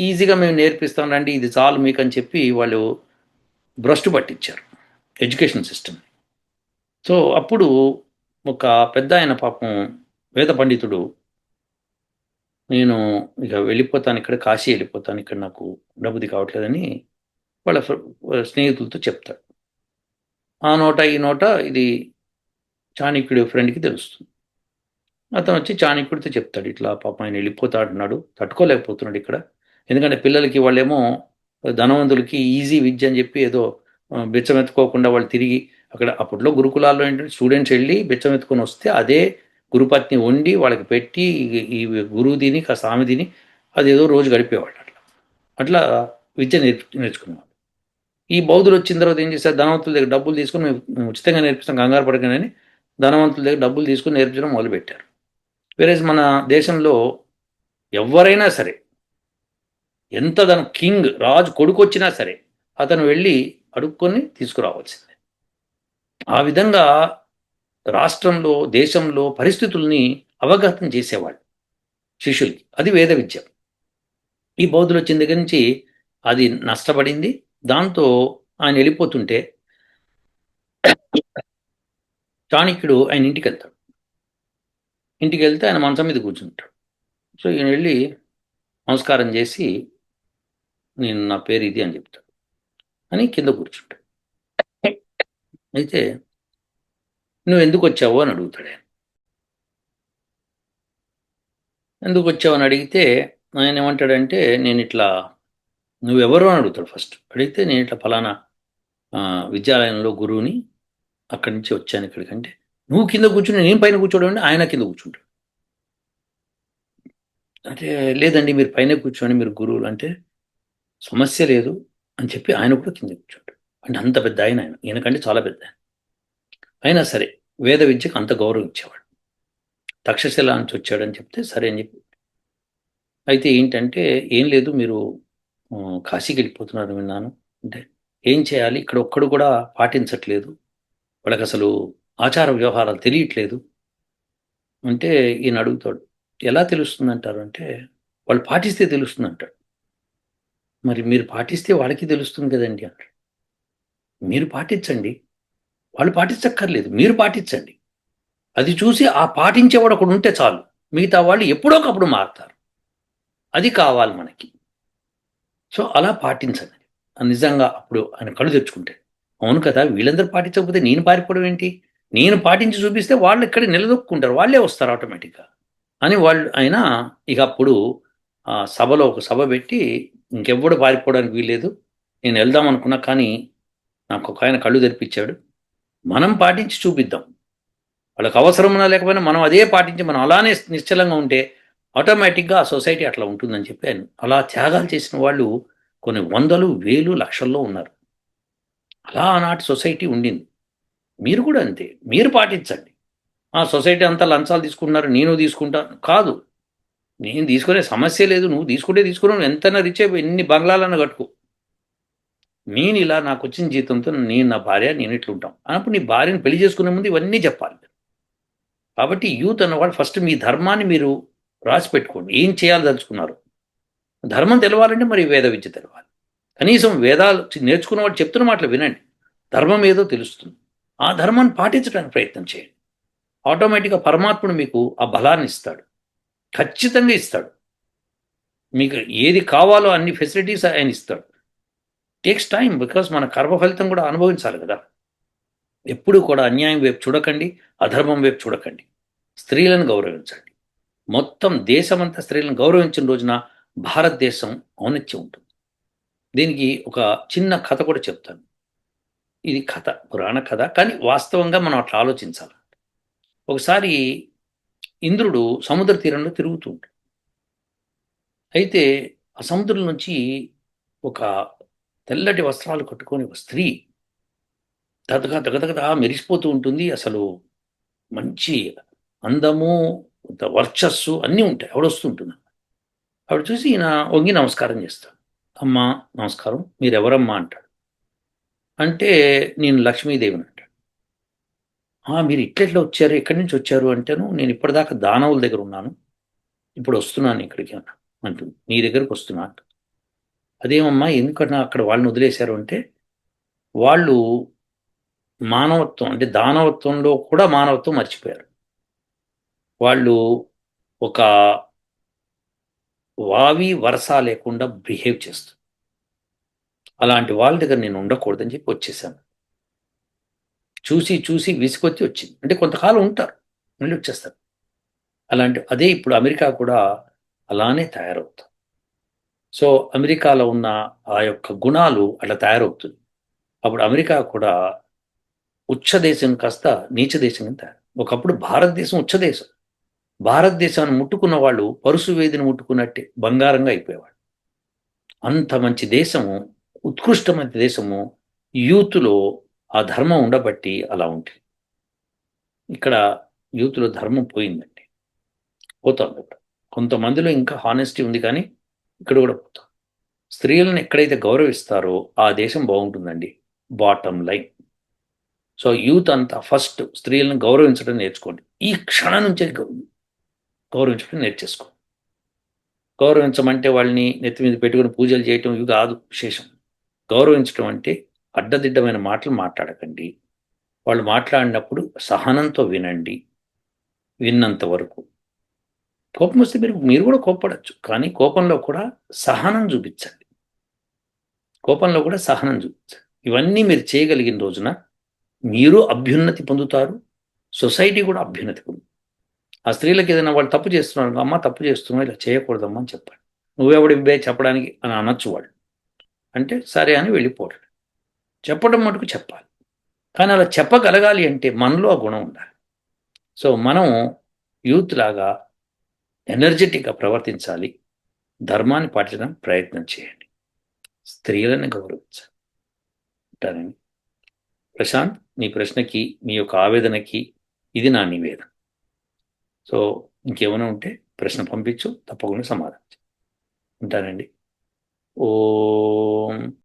S2: ఈజీగా మేము నేర్పిస్తాం రండి, ఇది చాలు మీకు అని చెప్పి వాళ్ళు భ్రష్టు పట్టించారు ఎడ్యుకేషన్ సిస్టమ్. సో అప్పుడు ఒక పెద్ద ఆయన పాపం వేద పండితుడు, నేను ఇక వెళ్ళిపోతాను, ఇక్కడ కాశీ వెళ్ళిపోతాను, ఇక్కడ నాకు డబ్బుది కావట్లేదని వాళ్ళ స్నేహితులతో చెప్తాడు. ఆ నోట ఈ నోట ఇది చాణక్యుడి ఫ్రెండ్కి తెలుస్తుంది. అతను వచ్చి చాణక్యుడితో చెప్తాడు, ఇట్లా పాపం ఆయన వెళ్ళిపోతాడున్నాడు, తట్టుకోలేకపోతున్నాడు ఇక్కడ. ఎందుకంటే పిల్లలకి వాళ్ళేమో ధనవంతులకి ఈజీ విద్య అని చెప్పి ఏదో బిచ్చమెత్తుకోకుండా వాళ్ళు తిరిగి అక్కడ అప్పట్లో గురుకులాల్లో ఏంటంటే స్టూడెంట్స్ వెళ్ళి బిచ్చమెత్తుకొని వస్తే అదే గురుపత్ని వండి వాళ్ళకి పెట్టి ఈ గురువు తిని కాస్త ఆమె తిని అదేదో రోజు గడిపేవాళ్ళు. అట్లా విద్య నేర్చుకునేవాళ్ళు. ఈ బౌద్ధులు వచ్చిన తర్వాత ఏం చేస్తారు, ధనవంతుల దగ్గర డబ్బులు తీసుకొని మేము ఉచితంగా నేర్పిస్తాం, కంగారు పడకనని ధనవంతుల దగ్గర డబ్బులు తీసుకొని నేర్పించడం మొదలుపెట్టారు. వేరేజ్ మన దేశంలో ఎవరైనా సరే, ఎంత కింగ్ రాజు కొడుకు వచ్చినా సరే అతను వెళ్ళి అడుక్కొని తీసుకురావాల్సిందే. ఆ విధంగా రాష్ట్రంలో, దేశంలో పరిస్థితుల్ని అవగతం చేసేవాళ్ళు శిష్యులకి. అది వేద విద్య. ఈ బౌద్ధులు వచ్చిన దగ్గర నుంచి అది నష్టపడింది. దాంతో ఆయన వెళ్ళిపోతుంటే చాణక్యుడు ఆయన ఇంటికి వెళ్తాడు. ఇంటికి వెళ్తే ఆయన మంచం మీద కూర్చుంటాడు. సో ఈయన వెళ్ళి నమస్కారం చేసి, నేను నా పేరు ఇది అని చెప్తాడు, అని కింద కూర్చుంటాడు. అయితే నువ్వు ఎందుకు వచ్చావు అని అడుగుతాడు ఆయన. ఎందుకు వచ్చావు అని అడిగితే ఆయన ఏమంటాడంటే, నేను ఇట్లా, నువ్వెవరు అని అడుగుతాడు ఫస్ట్. అడిగితే నేను ఇట్లా ఫలానా విద్యాలయంలో గురువుని, అక్కడి నుంచి వచ్చాను ఇక్కడికంటే. నువ్వు కింద కూర్చుని నేను పైన కూర్చోవడం అంటే ఆయన కింద కూర్చుంటాడు. అంటే లేదండి మీరు పైన కూర్చోండి, మీరు గురువులు అంటే సమస్య లేదు అని చెప్పి ఆయన కూడా కింద కూర్చుంటాడు. అంటే అంత పెద్ద ఆయన, ఈయనకంటే చాలా పెద్ద ఆయన. అయినా సరే వేద విద్యకు అంత గౌరవం ఇచ్చేవాడు. తక్షశిల నుంచి వచ్చాడని చెప్తే సరే అని చెప్పి, అయితే ఏంటంటే ఏం లేదు మీరు కాశీకి వెళ్ళిపోతున్నారు విన్నాను అంటే, ఏం చేయాలి ఇక్కడ ఒక్కడు కూడా పాటించట్లేదు, వాళ్ళకి అసలు ఆచార వ్యవహారాలు తెలియట్లేదు అంటే ఈయన అడుగుతాడు, ఎలా తెలుస్తుందంటారు అంటే, వాళ్ళు పాటిస్తే తెలుస్తుందంటాడు. మరి మీరు పాటిస్తే వాళ్ళకి తెలుస్తుంది కదండి అంటాడు. మీరు పాటించండి, వాళ్ళు పాటించక్కర్లేదు, మీరు పాటించండి. అది చూసి ఆ పాటించేవాడు ఒకడు ఉంటే చాలు, మిగతా వాళ్ళు ఎప్పుడో ఒకప్పుడు మారుతారు. అది కావాలి మనకి. సో అలా పాటించండి. నిజంగా అప్పుడు ఆయన కళ్ళు తెరుచుకుంటే, అవును కదా వీళ్ళందరూ పాటించకపోతే నేను పారిపోవడం ఏంటి, నేను పాటించి చూపిస్తే వాళ్ళు ఇక్కడ నిలదొక్కుంటారు, వాళ్ళే వస్తారు ఆటోమేటిక్గా అని వాళ్ళు ఆయన ఇక అప్పుడు సభలో ఒక సభ పెట్టి, ఇంకెవ్వడు పారిపోవడానికి వీల్లేదు, నేను వెళ్దాం అనుకున్నా కానీ నాకు ఒక ఆయన కళ్ళు తెరిపించాడు, మనం పాటించి చూపిద్దాం, వాళ్ళకి అవసరం ఉన్నా లేకపోయినా మనం అదే పాటించి మనం అలానే నిశ్చలంగా ఉంటే ఆటోమేటిక్గా ఆ సొసైటీ అట్లా ఉంటుందని చెప్పి ఆయన అలా త్యాగాలు చేసిన వాళ్ళు కొన్ని వందలు వేలు లక్షల్లో ఉన్నారు. అలా ఆనాటి సొసైటీ ఉండింది. మీరు కూడా అంతే, మీరు పాటించండి. ఆ సొసైటీ అంతా లంచాలు తీసుకుంటున్నారు నేను తీసుకుంటాను కాదు, నేను తీసుకునే సమస్య లేదు, నువ్వు తీసుకుంటే తీసుకున్నావు, ఎంతైనా రిచ్ అయిపోయి ఎన్ని బంగ్లాలన్నా కట్టుకో, నేను ఇలా నాకు వచ్చిన జీతంతో నేను నా భార్య నేను ఇట్లుంటాం అన్నప్పుడు నీ భార్యను పెళ్లి చేసుకునే ముందు ఇవన్నీ చెప్పాలి. కాబట్టి యూత్ అన్నవాడు ఫస్ట్ మీ ధర్మాన్ని మీరు రాసి పెట్టుకోండి, ఏం చేయాలి తలుచుకున్నారు. ధర్మం తెలవాలంటే మరి వేద విద్య తెలవాలి, కనీసం వేదాలు నేర్చుకున్న వాడు చెప్తున్న మాటలు వినండి, ధర్మం ఏదో తెలుస్తుంది, ఆ ధర్మాన్ని పాటించడానికి ప్రయత్నం చేయండి. ఆటోమేటిక్గా పరమాత్ముడు మీకు ఆ బలాన్ని ఇస్తాడు, ఖచ్చితంగా ఇస్తాడు. మీకు ఏది కావాలో అన్ని ఫెసిలిటీస్ ఆయన ఇస్తాడు. టేక్స్ టైం, బికాస్ మన కర్మ ఫలితం కూడా అనుభవించాలి కదా. ఎప్పుడు కూడా అన్యాయం వైపు చూడకండి, అధర్మం వైపు చూడకండి, స్త్రీలను గౌరవించండి. మొత్తం దేశమంతా స్త్రీలను గౌరవించిన రోజున భారతదేశం ఔన్నత్యం ఉంటుంది. దీనికి ఒక చిన్న కథ కూడా చెప్తాను. ఇది కథ, పురాణ కథ, కానీ వాస్తవంగా మనం అట్లా ఆలోచించాలి. ఒకసారి ఇంద్రుడు సముద్ర తీరంలో తిరుగుతూ ఉంటాడు. అయితే ఆ సముద్రం నుంచి ఒక తెల్లటి వస్త్రాలు కట్టుకొని ఒక స్త్రీ దగదగ దగదగదా మెరిసిపోతూ ఉంటుంది. అసలు మంచి అందము, వర్చస్సు అన్నీ ఉంటాయి, ఆవిడొస్తుంటుంది. ఆవిడ చూసి ఈయన వంగి నమస్కారం చేస్తాడు. అమ్మా నమస్కారం, మీరెవరమ్మా అంటాడు. అంటే నేను లక్ష్మీదేవిని అంటాడు. మీరు ఇట్లెట్లా వచ్చారు, ఎక్కడి నుంచి వచ్చారు అంటేను, నేను ఇప్పటిదాకా దానవుల దగ్గర ఉన్నాను, ఇప్పుడు వస్తున్నాను ఇక్కడికి అంటుంది, నీ దగ్గరకు వస్తున్నా అంట. అదేమమ్మా ఎందుకన్నా అక్కడ వాళ్ళని వదిలేశారు అంటే, వాళ్ళు మానవత్వం అంటే దానవత్వంలో కూడా మానవత్వం మర్చిపోయారు. వాళ్ళు ఒక వావి వరస లేకుండా బిహేవ్ చేస్తారు. అలాంటి వాళ్ళ దగ్గర నేను ఉండకూడదని చెప్పి వచ్చేసాను. చూసి చూసి విసుకొచ్చి వచ్చింది. అంటే కొంతకాలం ఉంటారు, మళ్ళీ వచ్చేస్తారు. అలాంటి అదే ఇప్పుడు అమెరికా కూడా అలానే తయారవుతుంది. సో అమెరికాలో ఉన్న ఆ యొక్క గుణాలు అట్లా తయారవుతుంది. అప్పుడు అమెరికా కూడా ఉచ్చ దేశం కాస్త నీచ దేశంగా తయారు. ఒకప్పుడు భారతదేశం ఉచ్చ దేశం. భారతదేశాన్ని ముట్టుకున్న వాళ్ళు పరుసు వేదిని ముట్టుకున్నట్టే బంగారంగా అయిపోయేవాడు. అంత మంచి దేశము, ఉత్కృష్టమైన దేశము, యూత్లో ఆ ధర్మం ఉండబట్టి అలా ఉంటుంది. ఇక్కడ యూత్లో ధర్మం పోయిందండి, పోతుంది. కొంతమందిలో ఇంకా హానెస్టీ ఉంది కానీ ఇక్కడ కూడా పోతాం. స్త్రీలను ఎక్కడైతే గౌరవిస్తారో ఆ దేశం బాగుంటుందండి, బాటమ్ లైన్. సో యూత్ అంతా ఫస్ట్ స్త్రీలను గౌరవించడం నేర్చుకోండి, ఈ క్షణం నుంచే గౌరవించడం నేర్చేసుకో. గౌరవించమంటే వాళ్ళని నెత్తి మీద పెట్టుకుని పూజలు చేయటం ఇవి కాదు విశేషం. గౌరవించడం అంటే అడ్డదిడ్డమైన మాటలు మాట్లాడకండి, వాళ్ళు మాట్లాడినప్పుడు సహనంతో వినండి, విన్నంత వరకు. కోపం వస్తే మీరు కూడా కోప్పడచ్చు, కానీ కోపంలో కూడా సహనం చూపించండి, కోపంలో కూడా సహనం చూపించండి. ఇవన్నీ మీరు చేయగలిగిన రోజున మీరు అభ్యున్నతి పొందుతారు, సొసైటీ కూడా అభ్యున్నతి పొందుతుంది. ఆ స్త్రీలకు ఏదైనా వాళ్ళు తప్పు చేస్తున్నారు, అమ్మ తప్పు చేస్తున్నావు ఇలా చేయకూడదమ్మా అని చెప్పండి. నువ్వెవడి ఇవ్వే చెప్పడానికి అని అనొచ్చు వాళ్ళు. అంటే సరే అని వెళ్ళిపోవడం. చెప్పడం మటుకు చెప్పాలి, కానీ అలా చెప్పగలగాలి అంటే మనలో ఆ గుణం ఉండాలి. సో మనం యూత్ లాగా ఎనర్జెటిక్గా ప్రవర్తించాలి, ధర్మాన్ని పాటించడానికి ప్రయత్నం చేయండి, స్త్రీలను గౌరవించాలి. ఉంటారండి. ప్రశాంత్, మీ ప్రశ్నకి, మీ యొక్క ఆవేదనకి ఇది నా నివేదన. సో ఇంకేమైనా ఉంటే ప్రశ్న పంపించు, తప్పకుండా సమాధానం ఉంటానండి. ఓం